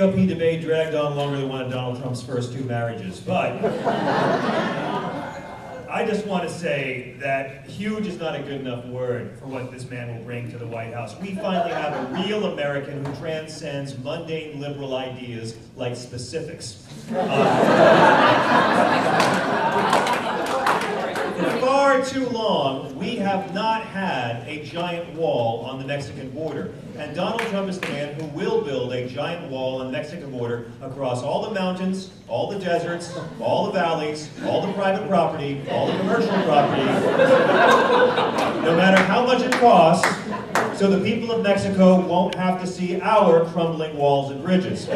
GOP debate dragged on longer than one of Donald Trump's first 2 marriages, but I just want to say that huge is not a good enough word for what this man will bring to the White House. We finally have a real American who transcends mundane liberal ideas like specifics. For far too long, we have not had a giant wall on the Mexican border. And Donald Trump is the man who will build a giant wall on the Mexican border across all the mountains, all the deserts, all the valleys, all the private property, all the commercial property, no matter how much it costs, so the people of Mexico won't have to see our crumbling walls and bridges.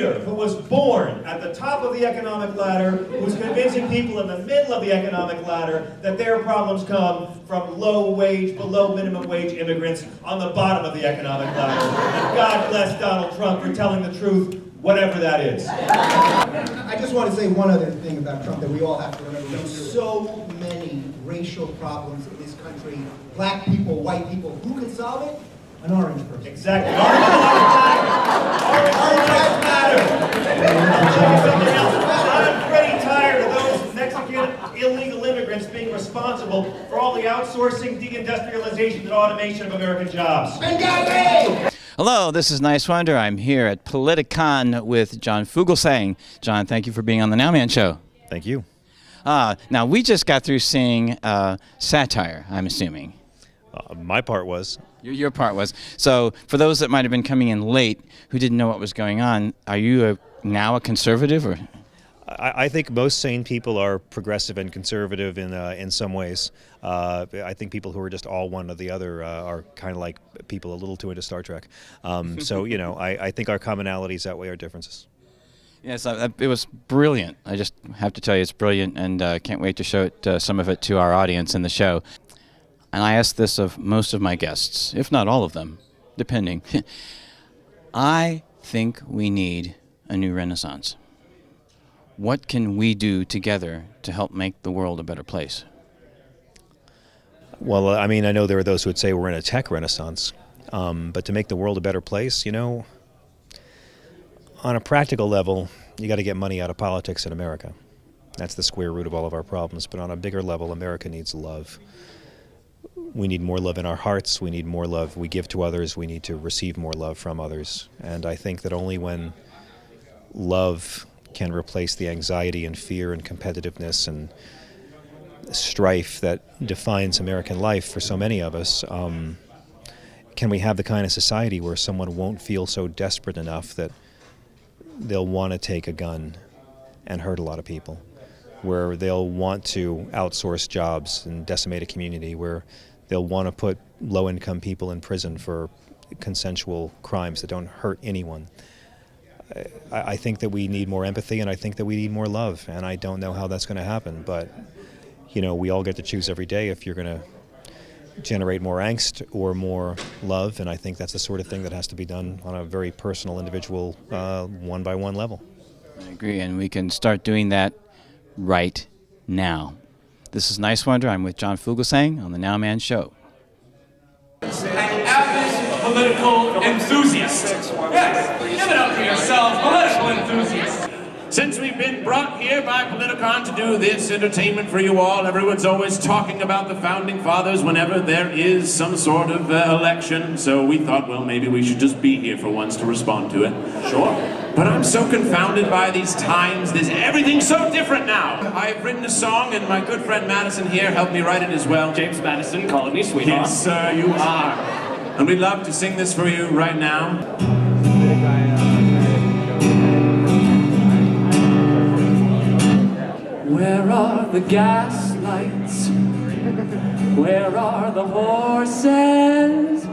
Who was born at the top of the economic ladder, who's convincing people in the middle of the economic ladder that their problems come from low-wage, below minimum wage immigrants on the bottom of the economic ladder. And God bless Donald Trump for telling the truth, whatever that is. I just want to say one other thing about Trump that we all have to remember. There's so many racial problems in this country. Black people, white people. Who can solve it? An orange person. Exactly. Orange lives matter. I'm pretty tired of those Mexican illegal immigrants being responsible for all the outsourcing, deindustrialization, and automation of American jobs. Hello, this is Niswander. I'm here at Politicon with John Fugelsang. John, thank you for being on the NOWMAN Show. Thank you. Now, we just got through seeing satire, I'm assuming. My part was. Your part was. So, for those that might have been coming in late who didn't know what was going on, are you now a conservative? Or? I think most sane people are progressive and conservative in some ways. I think people who are just all one or the other are kind of like people a little too into Star Trek. So, you know, I think our commonalities outweigh our differences. Yes, it was brilliant. I just have to tell you it's brilliant, and can't wait to show it, some of it to our audience in the show. And I ask this of most of my guests, if not all of them, depending. I think we need a new renaissance. What can we do together to help make the world a better place? Well, I mean, I know there are those who would say we're in a tech renaissance, but to make the world a better place, you know, on a practical level, you got to get money out of politics in America. That's the square root of all of our problems. But on a bigger level, America needs love. We need more love in our hearts. We need more love we give to others. We need to receive more love from others. And I think that only when love can replace the anxiety and fear and competitiveness and strife that defines American life for so many of us, can we have the kind of society where someone won't feel so desperate enough that they'll want to take a gun and hurt a lot of people, where they'll want to outsource jobs and decimate a community, where they'll want to put low-income people in prison for consensual crimes that don't hurt anyone. I think that we need more empathy, and I think that we need more love, and I don't know how that's going to happen, but you know, we all get to choose every day if you're going to generate more angst or more love, and I think that's the sort of thing that has to be done on a very personal, individual, one-by-one level. I agree, and we can start doing that right now. This is Niswander. I'm with John Fugelsang on the NOWMAN Show. An avid political enthusiast. Yes, give it up for yourself, political enthusiast. Since we've been brought here by Politicon to do this entertainment for you all, everyone's always talking about the Founding Fathers whenever there is some sort of election. So we thought, well, maybe we should just be here for once to respond to it. Sure. But I'm so confounded by these times. Everything's so different now. I've written a song, and my good friend Madison here helped me write it as well. James Madison, calling me sweetheart. Yes, sir, you are. And we'd love to sing this for you right now. Where are the gas lights? Where are the horses?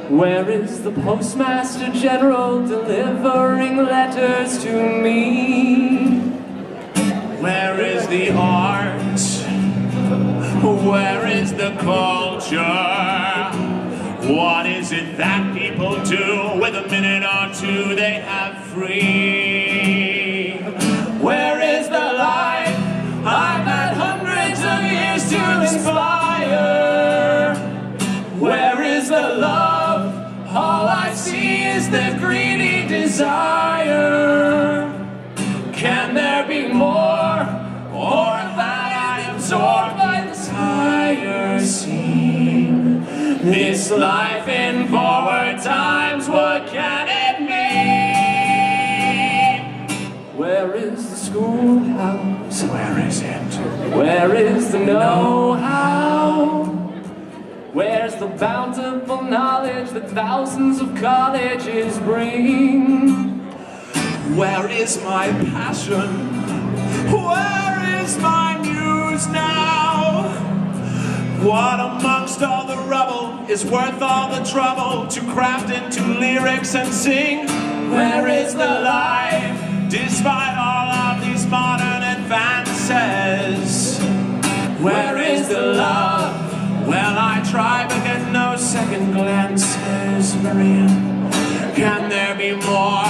Where is the Postmaster General delivering letters to me? Where is the art? Where is the culture? What is it that people do with a minute or two they have free? Where is the life I've had hundreds of years to inspire? Where is the love I see is the greedy desire. Can there be more, or that I absorbed by this higher scene? This life in forward times, what can it mean? Where is the schoolhouse? Where is it? Where is the know-how? Where's the bountiful knowledge that thousands of colleges bring? Where is my passion? Where is my muse now? What amongst all the rubble is worth all the trouble to craft into lyrics and sing? Where is the life, despite all of these modern advances? Where is the love? Well, I try but get no second glances. Marianne, can there be more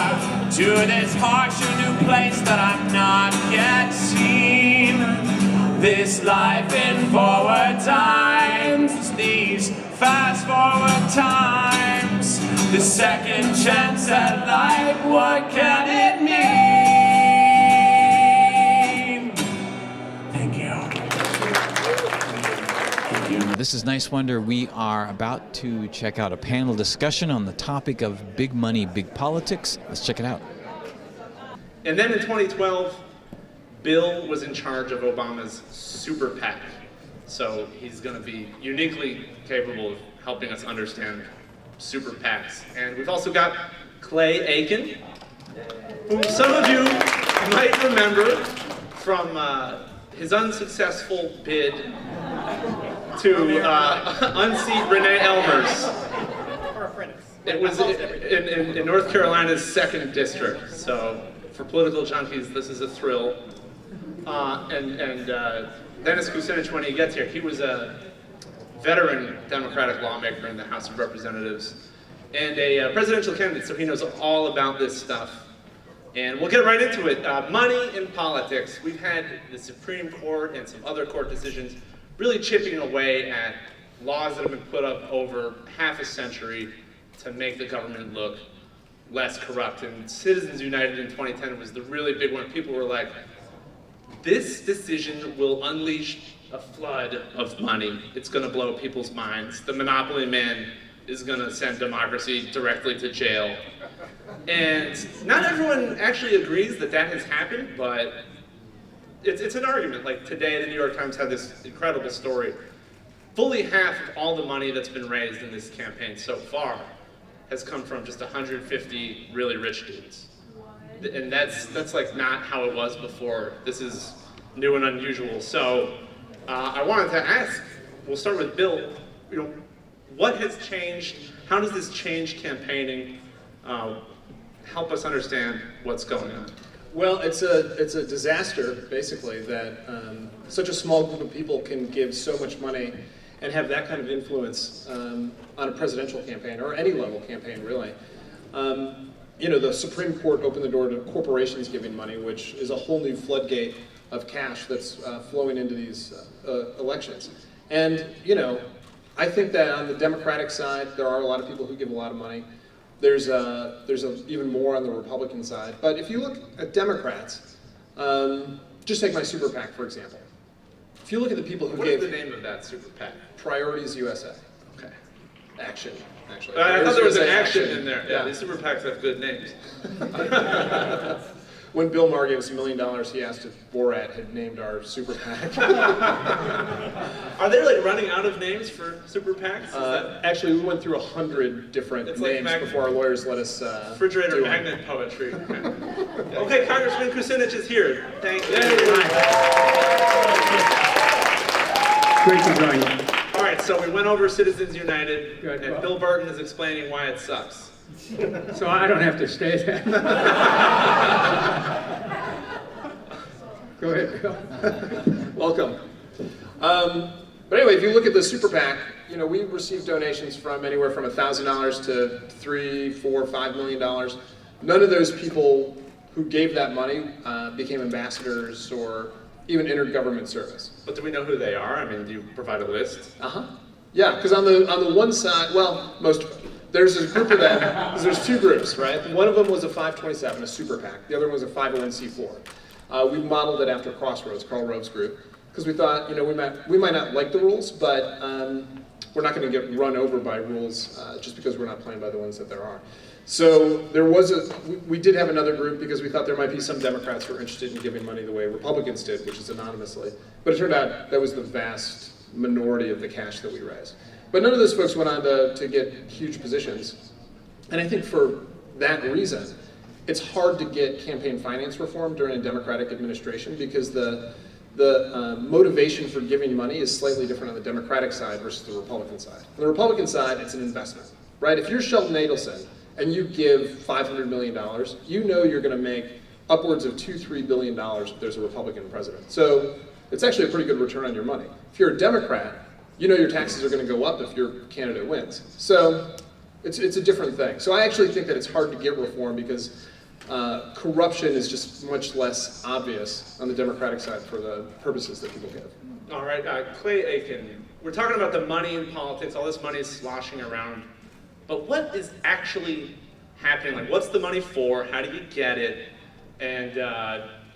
to this harsher new place that I've not yet seen? This life in forward times, these fast forward times, the second chance at life, what can it mean? Thank you. Thank you. This is Niswander. We are about to check out a panel discussion on the topic of big money, big politics. Let's check it out. And then in 2012, Bill was in charge of Obama's super PAC. So he's going to be uniquely capable of helping us understand super PACs. And we've also got Clay Aiken, whom some of you might remember from his unsuccessful bid to unseat Renee Elmers. It was in North Carolina's 2nd district. So for political junkies, this is a thrill. Dennis Kucinich, when he gets here, he was a veteran Democratic lawmaker in the House of Representatives and a presidential candidate, so he knows all about this stuff. And we'll get right into it. Money in politics. We've had the Supreme Court and some other court decisions really chipping away at laws that have been put up over half a century to make the government look less corrupt. And Citizens United in 2010 was the really big one. People were like, this decision will unleash a flood of money. It's going to blow people's minds. The monopoly man is going to send democracy directly to jail. And not everyone actually agrees that that has happened, but it's an argument. Like today, the New York Times had this incredible story. Fully half of all the money that's been raised in this campaign so far has come from just 150 really rich dudes. And that's like not how it was before. This is new and unusual. So I wanted to ask, we'll start with Bill, what has changed? How does this change campaigning? Help us understand what's going on. Well, it's a disaster, basically, that such a small group of people can give so much money and have that kind of influence on a presidential campaign, or any level campaign, really. The Supreme Court opened the door to corporations giving money, which is a whole new floodgate of cash that's flowing into these elections. And, I think that on the Democratic side, there are a lot of people who give a lot of money. There's even more on the Republican side. But if you look at Democrats, just take my super PAC, for example. If you look at the people who gave... What is the name of that super PAC? Priorities USA. Okay. Action, actually. I thought there was an action in there. Yeah, these super PACs have good names. When Bill Maher gave us $1 million, he asked if Borat had named our super PAC. Are they like running out of names for super PACs? Actually, we went through 100 different names before our lawyers let us refrigerator magnet poetry. Okay, Congressman Kucinich is here. Thank you. Great to join you. All right, so we went over Citizens United, and Bill Burton is explaining why it sucks. So I don't have to stay there. Go ahead, Bill. Welcome. But anyway, if you look at the super PAC, we received donations from anywhere from $1,000 to $3, $4, $5 million. None of those people who gave that money became ambassadors or even entered government service. But do we know who they are? I mean, do you provide a list? Yeah, because on the one side, well, most there's a group of them, there's two groups, right? One of them was a 527, a super PAC. The other one was a 501c4. We modeled it after Crossroads, Karl Rove's group, because we thought, we might not like the rules, but we're not going to get run over by rules just because we're not playing by the ones that there are. So there was we did have another group because we thought there might be some Democrats who were interested in giving money the way Republicans did, which is anonymously. But it turned out that was the vast minority of the cash that we raised. But none of those folks went on to get huge positions. And I think for that reason, it's hard to get campaign finance reform during a Democratic administration because the motivation for giving money is slightly different on the Democratic side versus the Republican side. On the Republican side, it's an investment, right? If you're Sheldon Adelson and you give $500 million, you know you're going to make upwards of $2-3 billion if there's a Republican president. So it's actually a pretty good return on your money. If you're a Democrat, you know your taxes are going to go up if your candidate wins. So it's a different thing. So I actually think that it's hard to get reform because corruption is just much less obvious on the Democratic side for the purposes that people give. All right, Clay Aiken, we're talking about the money in politics, all this money is sloshing around, but what is actually happening? Like, what's the money for? How do you get it? And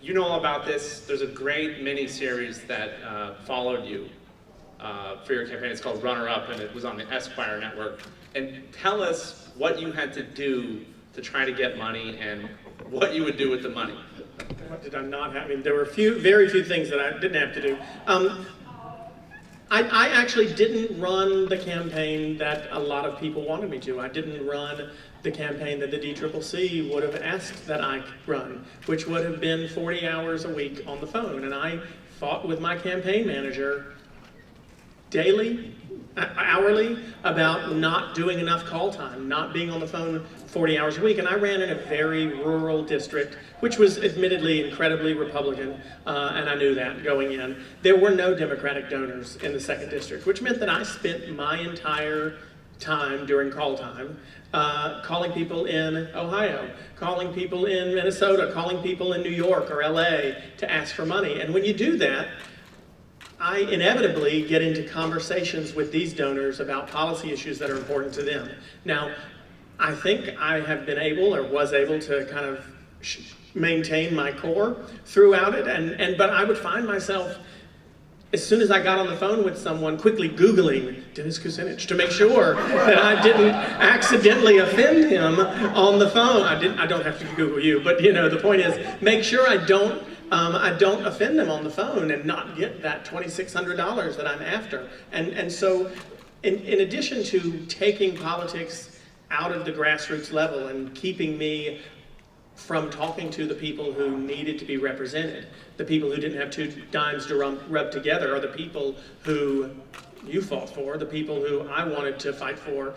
you know all about this. There's a great mini-series that followed you for your campaign. It's called Runner Up, and it was on the Esquire network. And tell us what you had to do to try to get money and what you would do with the money. What did I not have? I mean, there were very few things that I didn't have to do. I actually didn't run the campaign that a lot of people wanted me to. I didn't run the campaign that the DCCC would have asked that I run, which would have been 40 hours a week on the phone. And I fought with my campaign manager daily, hourly, about not doing enough call time, not being on the phone 40 hours a week. And I ran in a very rural district, which was admittedly incredibly Republican, and I knew that going in. There were no Democratic donors in the 2nd District, which meant that I spent my entire time during call time calling people in Ohio, calling people in Minnesota, calling people in New York or LA to ask for money. And when you do that, I inevitably get into conversations with these donors about policy issues that are important to them. Now, I think I have been able, or was able, to kind of maintain my core throughout it, but I would find myself, as soon as I got on the phone with someone, quickly Googling Dennis Kucinich to make sure that I didn't accidentally offend him on the phone. I don't have to Google you, but the point is, make sure I don't offend them on the phone and not get that $2,600 that I'm after. And so, in addition to taking politics out of the grassroots level and keeping me from talking to the people who needed to be represented, the people who didn't have two dimes to rub together, are the people who you fought for, the people who I wanted to fight for.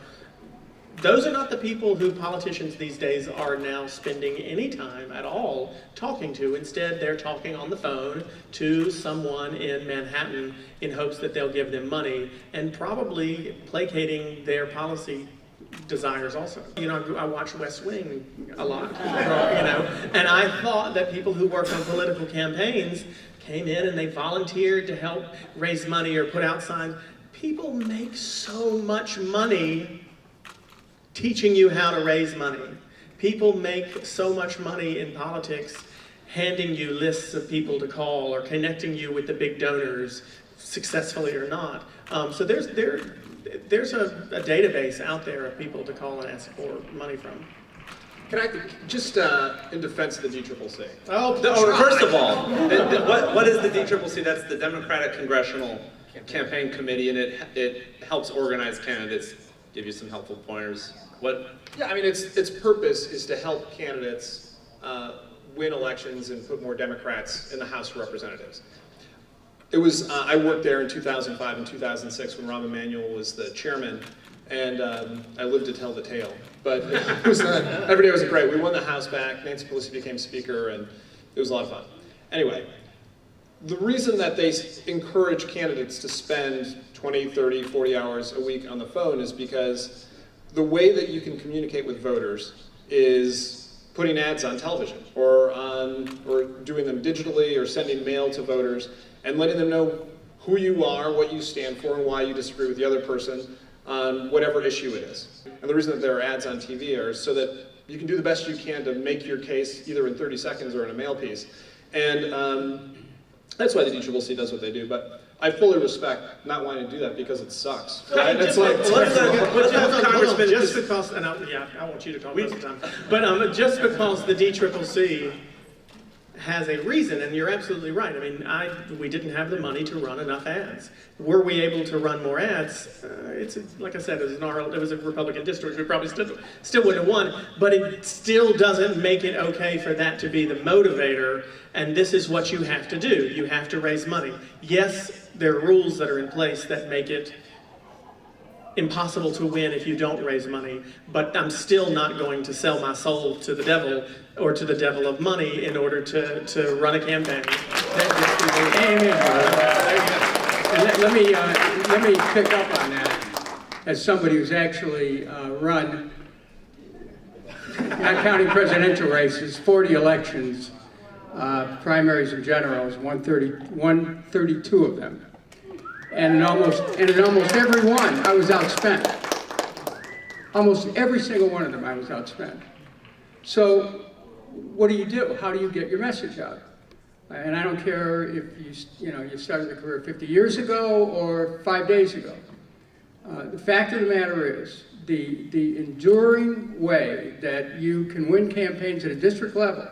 Those are not the people who politicians these days are now spending any time at all talking to. Instead, they're talking on the phone to someone in Manhattan in hopes that they'll give them money, and probably placating their policy desires also. I watch West Wing a lot, and I thought that people who work on political campaigns came in and they volunteered to help raise money or put out signs. People make so much money teaching you how to raise money. People make so much money in politics handing you lists of people to call or connecting you with the big donors, successfully or not. So there's a database out there of people to call and ask for money from. Can I just, in defense of the DCCC? First of all, what is the DCCC? That's the Democratic Congressional Campaign Committee, and it helps organize candidates, give you some helpful pointers. Yeah, I mean, its purpose is to help candidates win elections and put more Democrats in the House of Representatives. It was, I worked there in 2005 and 2006 when Rahm Emanuel was the chairman, and I lived to tell the tale. But it was, every day was great. We won the House back, Nancy Pelosi became Speaker, and it was a lot of fun. Anyway, the reason that they encourage candidates to spend 20, 30, 40 hours a week on the phone is because the way that you can communicate with voters is putting ads on television or doing them digitally or sending mail to voters and letting them know who you are, what you stand for, and why you disagree with the other person on whatever issue it is. and the reason that there are ads on TV are so that you can do the best you can to make your case either in 30 seconds or in a mail piece. And that's why the DCCC does what they do. But I fully respect not wanting to do that because it sucks. Right? It's like Congressman, just because, and I want you to talk most of the time, but just because the DCCC has a reason, and you're absolutely right. I mean, we didn't have the money to run enough ads. Were we able to run more ads? It's like I said, it was a Republican district. We probably still would have won, but it still doesn't make it okay for that to be the motivator. And this is what you have to do. You have to raise money. Yes, there are rules that are in place that make it impossible to win if you don't raise money, but I'm still not going to sell my soul to the devil or to the devil of money in order to run a campaign. Amen. Let me pick up on that as somebody who's actually run, not counting presidential races, 40 elections, primaries and generals, 132 of them. And in almost every one, I was outspent. Almost every single one of them, I was outspent. So, what do? How do you get your message out? And I don't care if you started the career 50 years ago or 5 days ago. The fact of the matter is, the enduring way that you can win campaigns at a district level,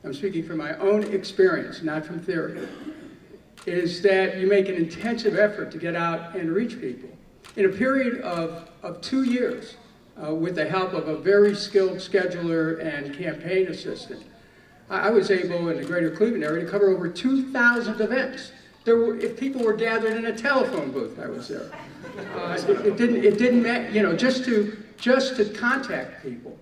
I'm speaking from my own experience, not from theory, is that you make an intensive effort to get out and reach people. In a period of 2 years, with the help of a very skilled scheduler and campaign assistant, I was able, in the greater Cleveland area, to cover over 2,000 events. If people were gathered in a telephone booth, I was there. It didn't matter, just to contact people.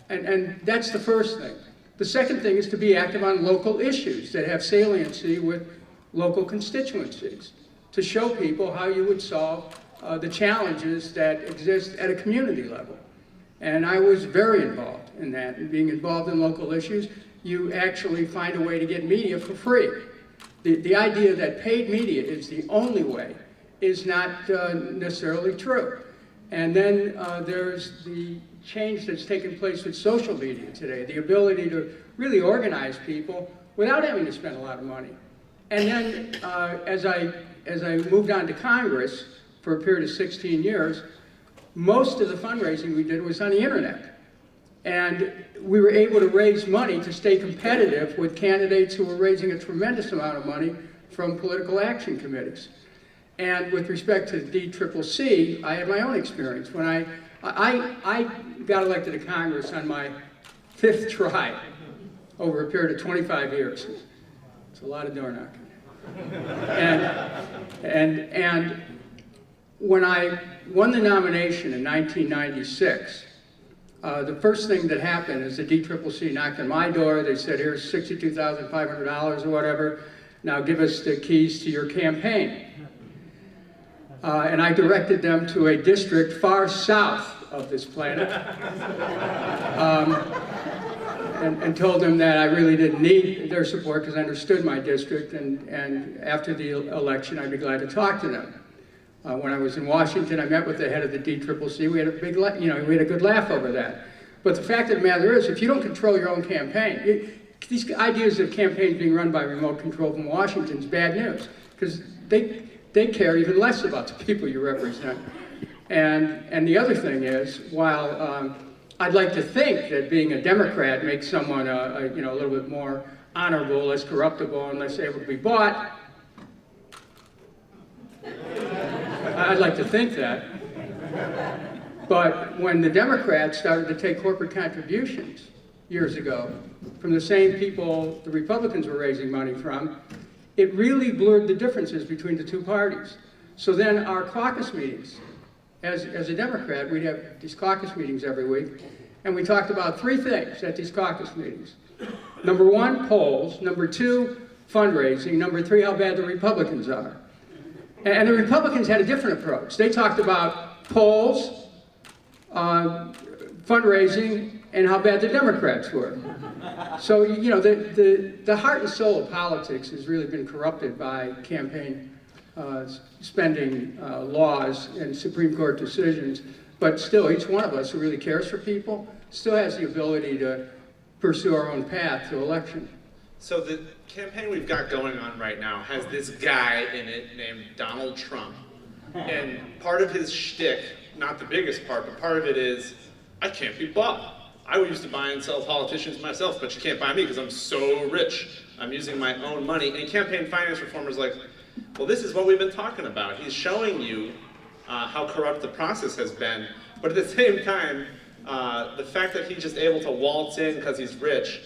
And that's the first thing. The second thing is to be active on local issues that have saliency with local constituencies, to show people how you would solve the challenges that exist at a community level. And I was very involved in that. And being involved in local issues, you actually find a way to get media for free. The idea that paid media is the only way is not necessarily true. And then there's the change that's taken place with social media today, the ability to really organize people without having to spend a lot of money. And then as I moved on to Congress for a period of 16 years, most of the fundraising we did was on the internet. And we were able to raise money to stay competitive with candidates who were raising a tremendous amount of money from political action committees. And with respect to DCCC, I had my own experience. When I got elected to Congress on my 5th try over a period of 25 years. It's a lot of door knocking. And when I won the nomination in 1996, the first thing that happened is the DCCC knocked on my door. They said, here's $62,500 or whatever. Now give us the keys to your campaign. And I directed them to a district far south of this planet. And told them that I really didn't need their support because I understood my district, and after the election I'd be glad to talk to them. When I was in Washington, I met with the head of the DCCC. We had a big, we had a good laugh over that. But the fact of the matter is, if you don't control your own campaign, these ideas of campaigns being run by remote control from Washington is bad news, because they care even less about the people you represent. And the other thing is, while I'd like to think that being a Democrat makes someone a little bit more honorable, less corruptible, and less able to be bought, I'd like to think that. But when the Democrats started to take corporate contributions years ago from the same people the Republicans were raising money from, it really blurred the differences between the two parties. So then our caucus meetings, as a Democrat, we'd have these caucus meetings every week, and we talked about 3 things at these caucus meetings. Number 1, polls. Number 2, fundraising. Number 3, how bad the Republicans are. And the Republicans had a different approach. They talked about polls, fundraising, and how bad the Democrats were. So, the heart and soul of politics has really been corrupted by campaign spending laws and Supreme Court decisions But still, each one of us who really cares for people still has the ability to pursue our own path to election. So the campaign we've got going on right now has this guy in it named Donald Trump. And part of his shtick, not the biggest part, but part of it is, I can't be bought. I used to buy and sell politicians myself, but you can't buy me because I'm so rich. I'm using my own money. And campaign finance reformers like, well, this is what we've been talking about. He's showing you how corrupt the process has been. But at the same time, the fact that he's just able to waltz in because he's rich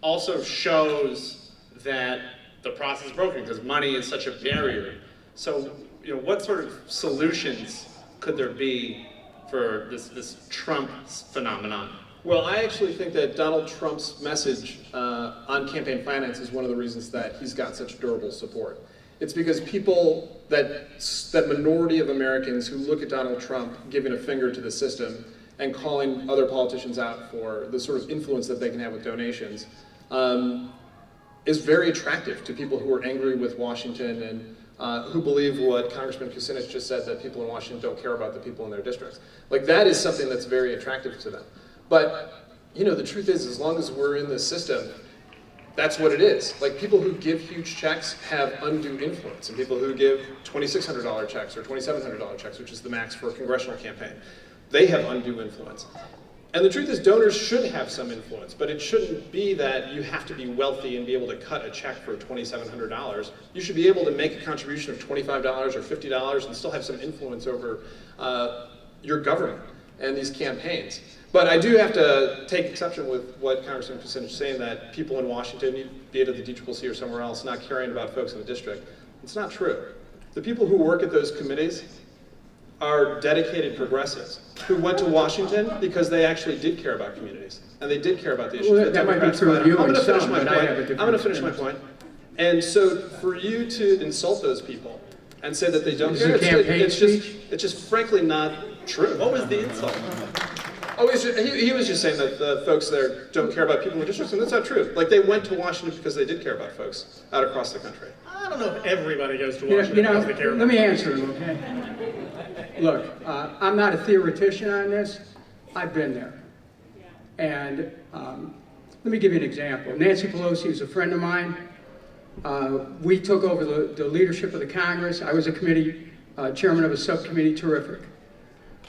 also shows that the process is broken because money is such a barrier. So, what sort of solutions could there be for this Trump phenomenon? Well, I actually think that Donald Trump's message on campaign finance is one of the reasons that he's got such durable support. It's because people, that minority of Americans who look at Donald Trump giving a finger to the system and calling other politicians out for the sort of influence that they can have with donations, is very attractive to people who are angry with Washington and who believe what Congressman Kucinich just said, that people in Washington don't care about the people in their districts. Like, that is something that's very attractive to them. But, the truth is, as long as we're in this system, that's what it is. Like, people who give huge checks have undue influence, and people who give $2,600 checks or $2,700 checks, which is the max for a congressional campaign, they have undue influence. And the truth is, donors should have some influence, but it shouldn't be that you have to be wealthy and be able to cut a check for $2,700. You should be able to make a contribution of $25 or $50 and still have some influence over your government and these campaigns. But I do have to take exception with what Congressman Kucinich is saying, that people in Washington, be it at the DCCC or somewhere else, not caring about folks in the district. It's not true. The people who work at those committees are dedicated progressives who went to Washington because they actually did care about communities, and they did care about the issues that Democrats matter. I'm going to finish my point. I'm going to finish my point. And so for you to insult those people and say that they don't care, it's just frankly not true. What was the insult? Oh, he was just saying that the folks there don't care about people in the districts, and that's not true. Like, they went to Washington because they did care about folks out across the country. I don't know if everybody goes to Washington because they care about let me answer him, okay? Look, I'm not a theoretician on this. I've been there. And let me give you an example. Nancy Pelosi is a friend of mine. We took over the leadership of the Congress. I was a committee, chairman of a subcommittee, terrific.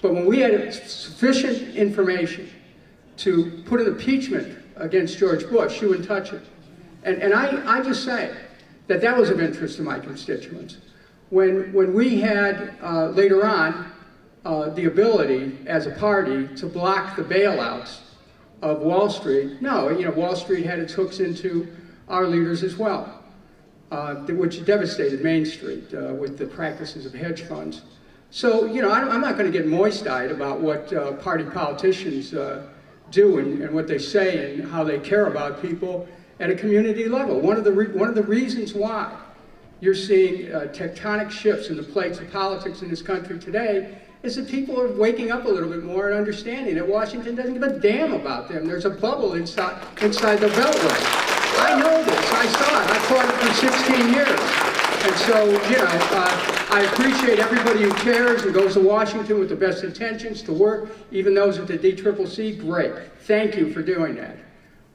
But when we had sufficient information to put an impeachment against George Bush, she wouldn't touch it. And I just say that was of interest to my constituents. When we had, later on, the ability as a party to block the bailouts of Wall Street, Wall Street had its hooks into our leaders as well, which devastated Main Street with the practices of hedge funds. So, I'm not going to get moist-eyed about what party politicians do and what they say and how they care about people at a community level. One of the reasons why you're seeing tectonic shifts in the plates of politics in this country today is that people are waking up a little bit more and understanding that Washington doesn't give a damn about them. There's a bubble inside the Beltway. I know this. I saw it. I fought it for 16 years. And so, I appreciate everybody who cares and goes to Washington with the best intentions to work, even those at the DCCC, great. Thank you for doing that.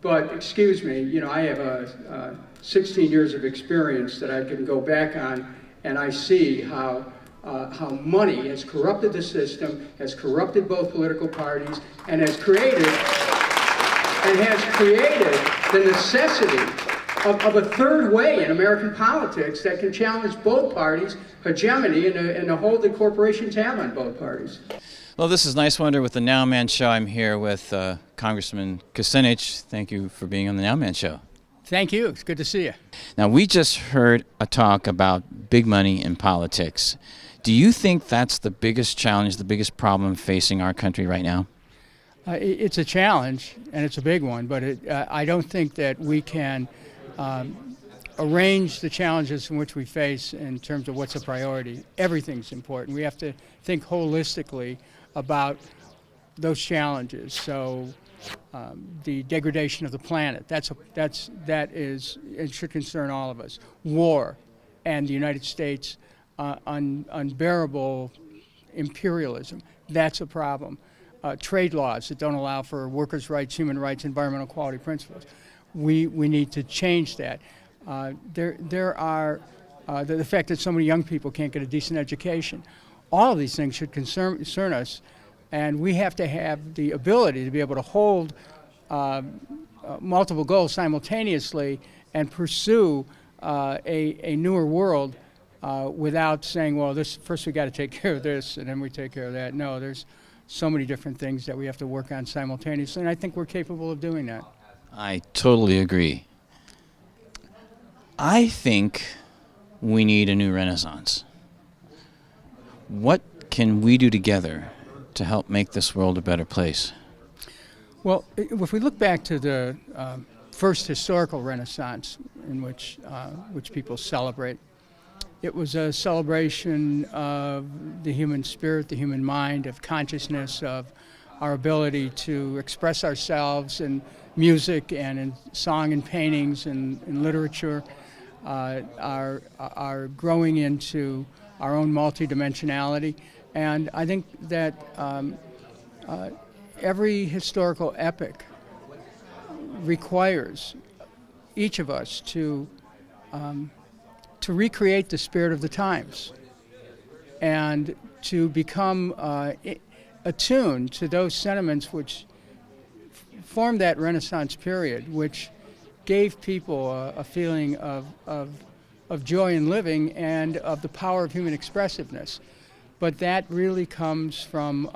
But excuse me, I have 16 years of experience that I can go back on, and I see how money has corrupted the system, has corrupted both political parties, and has created the necessity of a third way in American politics that can challenge both parties' hegemony and the hold that corporations have on both parties. Well, this is Niswander with the NOWMAN Show. I'm here with Congressman Kucinich. Thank you for being on the NOWMAN Show. Thank you. It's good to see you. Now, we just heard a talk about big money in politics. Do you think that's the biggest challenge, the biggest problem facing our country right now? It's a challenge, and it's a big one, but I don't think that we can arrange the challenges in which we face in terms of what's a priority. Everything's important. We have to think holistically about those challenges. So the degradation of the planet, it should concern all of us. War and the United States unbearable imperialism. that's a problem. Trade laws that don't allow for workers' rights, human rights, environmental quality principles. We need to change that. There are the fact that so many young people can't get a decent education. All of these things should concern us, and we have to have the ability to be able to hold multiple goals simultaneously and pursue a newer world without saying, well, first we got to take care of this and then we take care of that. No, there's so many different things that we have to work on simultaneously, and I think we're capable of doing that. I totally agree. I think we need a new renaissance. What can we do together to help make this world a better place? Well, if we look back to the first historical Renaissance in which people celebrate, it was a celebration of the human spirit, the human mind, of consciousness, of our ability to express ourselves in music and in song and paintings and in literature, our growing into our own multidimensionality. And I think that every historical epic requires each of us to recreate the spirit of the times and to become attuned to those sentiments which formed that Renaissance period, which gave people a feeling of joy in living and of the power of human expressiveness. But that really comes from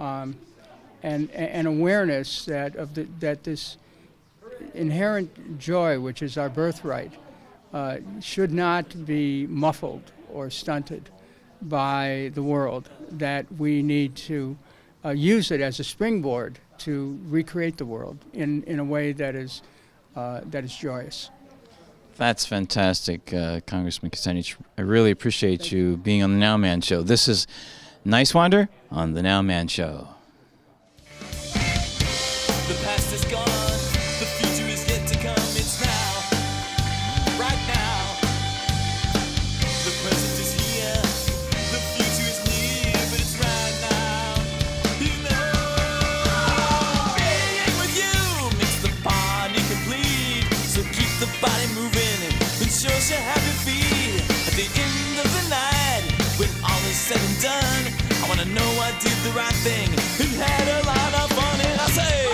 an awareness that this inherent joy, which is our birthright, should not be muffled or stunted by the world, that we need to use it as a springboard to recreate the world in a way that is joyous. That's fantastic, Congressman Kucinich. I really appreciate you being on the NOWMAN Show. This is Niswander on the NOWMAN Show. The past is gone, the future is yet to come, it's now, right now. The present is here, the future is near, but it's right now. You know, being with you makes the party complete, so keep the body moving and show your happy feet. At the end of the night, when all is said and done, I wanna know I did the right thing and had a lot of fun, and I say,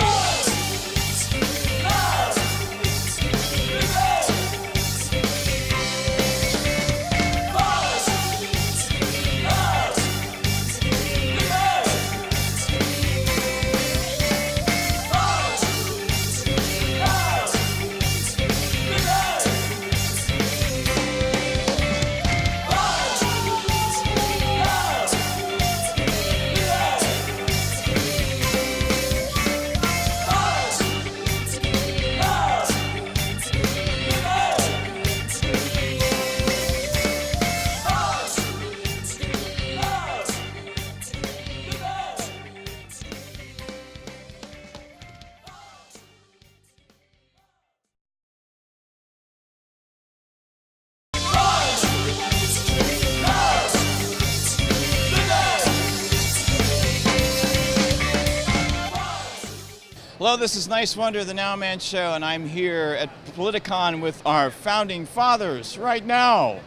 Hello, this is Niswander, the NOWMAN Show, and I'm here at Politicon with our founding fathers right now.